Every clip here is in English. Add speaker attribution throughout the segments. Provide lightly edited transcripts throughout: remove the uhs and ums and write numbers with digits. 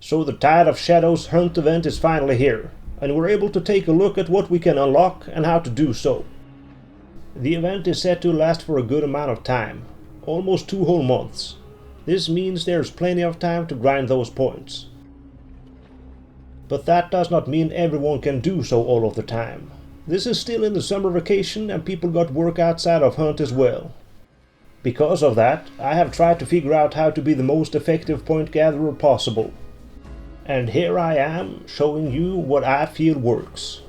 Speaker 1: So the Tide of Shadows Hunt event is finally here, and we're able to take a look at what we can unlock and how to do so. The event is set to last for a good amount of time, almost 2 whole months. This means there's plenty of time to grind those points. But that does not mean everyone can do so all of the time. This is still in the summer vacation and people got work outside of Hunt as well. Because of that, I have tried to figure out how to be the most effective point gatherer possible. And here I am, showing you what I feel works.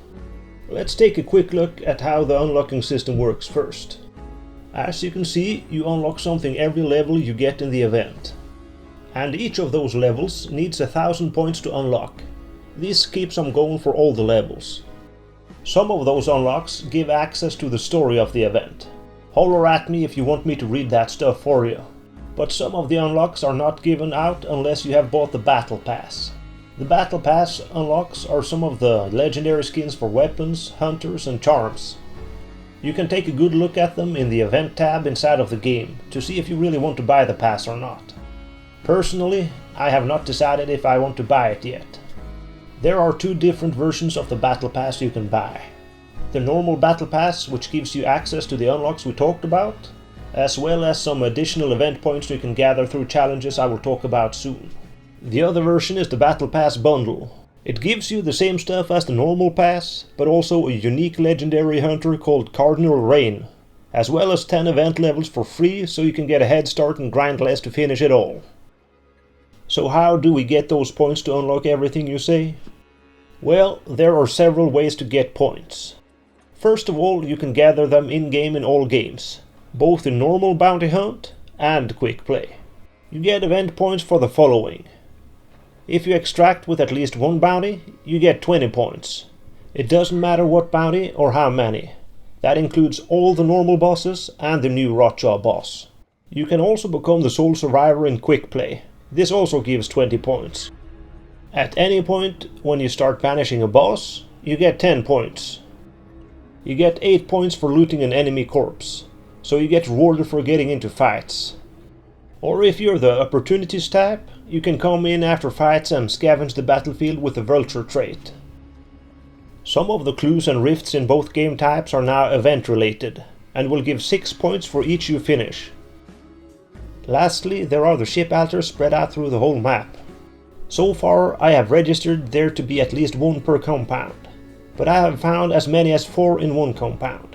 Speaker 1: Let's take a quick look at how the unlocking system works first. As you can see, you unlock something every level you get in the event. And each of those levels needs 1000 points to unlock. This keeps them going for all the levels. Some of those unlocks give access to the story of the event. Holler at me if you want me to read that stuff for you. But some of the unlocks are not given out unless you have bought the Battle Pass. The Battle Pass unlocks are some of the legendary skins for weapons, hunters and charms. You can take a good look at them in the event tab inside of the game to see if you really want to buy the pass or not. Personally, I have not decided if I want to buy it yet. There are 2 different versions of the Battle Pass you can buy. The normal Battle Pass, which gives you access to the unlocks we talked about, as well as some additional event points you can gather through challenges I will talk about soon. The other version is the Battle Pass bundle. It gives you the same stuff as the normal pass, but also a unique legendary hunter called Cardinal Rain, as well as 10 event levels for free so you can get a head start and grind less to finish it all. So how do we get those points to unlock everything, you say? Well, there are several ways to get points. First of all, you can gather them in-game in all games, both in normal bounty hunt and quick play. You get event points for the following. If you extract with at least 1 bounty, you get 20 points. It doesn't matter what bounty or how many. That includes all the normal bosses and the new Rotjaw boss. You can also become the sole survivor in quick play. This also gives 20 points. At any point when you start banishing a boss, you get 10 points. You get 8 points for looting an enemy corpse, so you get rewarded for getting into fights. Or if you're the opportunities type, you can come in after fights and scavenge the battlefield with the vulture trait. Some of the clues and rifts in both game types are now event related, and will give 6 points for each you finish. Lastly, there are the ship altars spread out through the whole map. So far I have registered there to be at least 1 per compound, but I have found as many as 4 in 1 compound.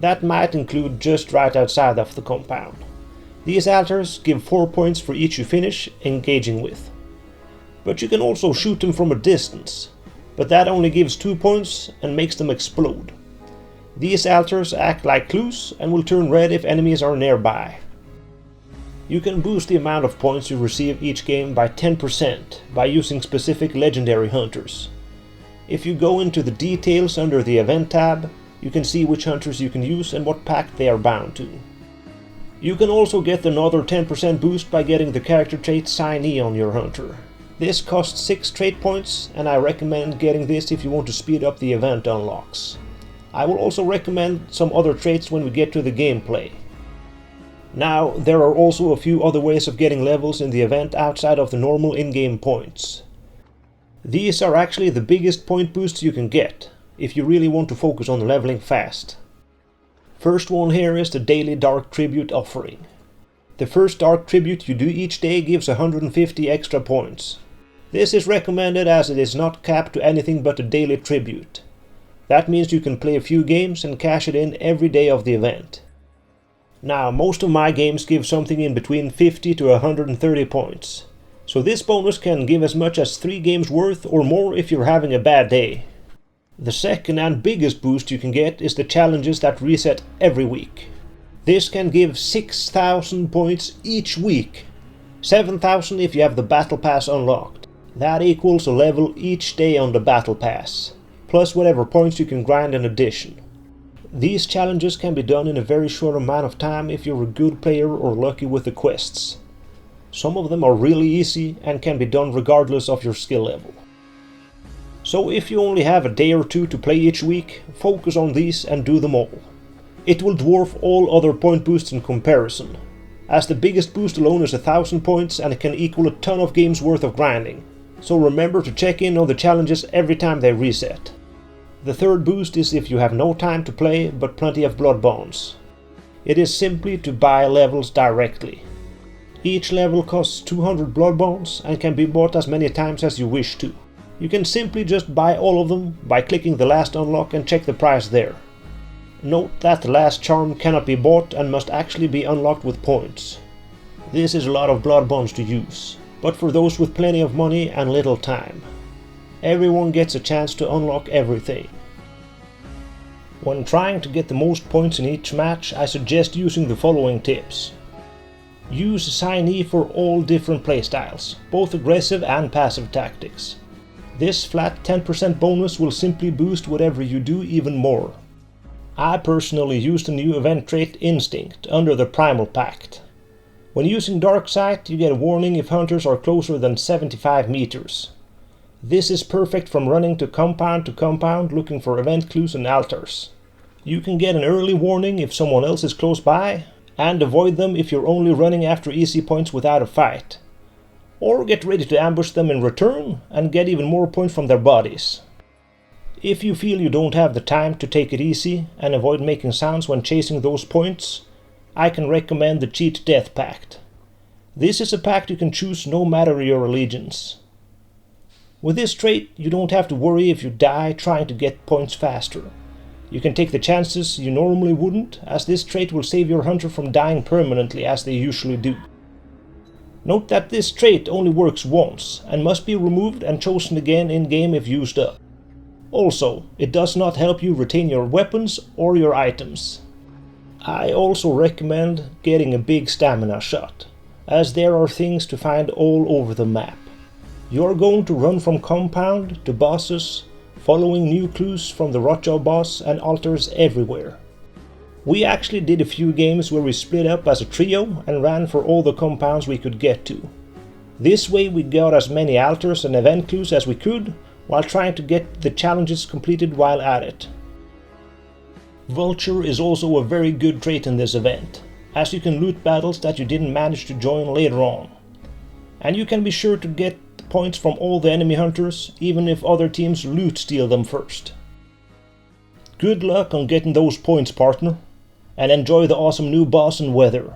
Speaker 1: That might include just right outside of the compound. These altars give 4 points for each you finish engaging with. But you can also shoot them from a distance, but that only gives 2 points and makes them explode. These altars act like clues and will turn red if enemies are nearby. You can boost the amount of points you receive each game by 10% by using specific legendary hunters. If you go into the details under the event tab, you can see which hunters you can use and what pack they are bound to. You can also get another 10% boost by getting the character trait Signee on your hunter. This costs 6 trait points, and I recommend getting this if you want to speed up the event unlocks. I will also recommend some other traits when we get to the gameplay. Now, there are also a few other ways of getting levels in the event outside of the normal in-game points. These are actually the biggest point boosts you can get, if you really want to focus on leveling fast. First one here is the daily Dark Tribute offering. The first Dark Tribute you do each day gives 150 extra points. This is recommended as it is not capped to anything but a daily tribute. That means you can play a few games and cash it in every day of the event. Now, most of my games give something in between 50 to 130 points, so this bonus can give as much as 3 games worth or more if you're having a bad day. The second and biggest boost you can get is the challenges that reset every week. This can give 6,000 points each week, 7,000 if you have the Battle Pass unlocked. That equals a level each day on the Battle Pass, plus whatever points you can grind in addition. These challenges can be done in a very short amount of time if you're a good player or lucky with the quests. Some of them are really easy and can be done regardless of your skill level. So if you only have a day or 2 to play each week, focus on these and do them all. It will dwarf all other point boosts in comparison, as the biggest boost alone is 1000 points and it can equal a ton of games worth of grinding. so remember to check in on the challenges every time they reset. The third boost is if you have no time to play but plenty of blood bones. It is simply to buy levels directly. Each level costs 200 blood bones and can be bought as many times as you wish to. You can simply just buy all of them by clicking the last unlock and check the price there. Note that the last charm cannot be bought and must actually be unlocked with points. This is a lot of blood bones to use, but for those with plenty of money and little time. Everyone gets a chance to unlock everything. When trying to get the most points in each match, I suggest using the following tips. Use Assignee for all different playstyles, both aggressive and passive tactics. This flat 10% bonus will simply boost whatever you do even more. I personally use the new event trait Instinct under the Primal Pact. When using Dark Sight, you get a warning if hunters are closer than 75 meters. This is perfect from running to compound looking for event clues and altars. You can get an early warning if someone else is close by, and avoid them if you're only running after easy points without a fight. Or get ready to ambush them in return and get even more points from their bodies. If you feel you don't have the time to take it easy and avoid making sounds when chasing those points, I can recommend the Cheat Death Pact. This is a pact you can choose no matter your allegiance. With this trait, you don't have to worry if you die trying to get points faster. You can take the chances you normally wouldn't, as this trait will save your hunter from dying permanently as they usually do. Note that this trait only works once and must be removed and chosen again in-game if used up. Also, it does not help you retain your weapons or your items. I also recommend getting a big stamina shot, as there are things to find all over the map. You are going to run from compound to bosses, following new clues from the Rotjaw boss and altars everywhere. We actually did a few games where we split up as a trio and ran for all the compounds we could get to. This way we got as many altars and event clues as we could, while trying to get the challenges completed while at it. Vulture is also a very good trait in this event, as you can loot battles that you didn't manage to join later on. And you can be sure to get points from all the enemy hunters, even if other teams loot steal them first. Good luck on getting those points, partner, and enjoy the awesome new boss and weather.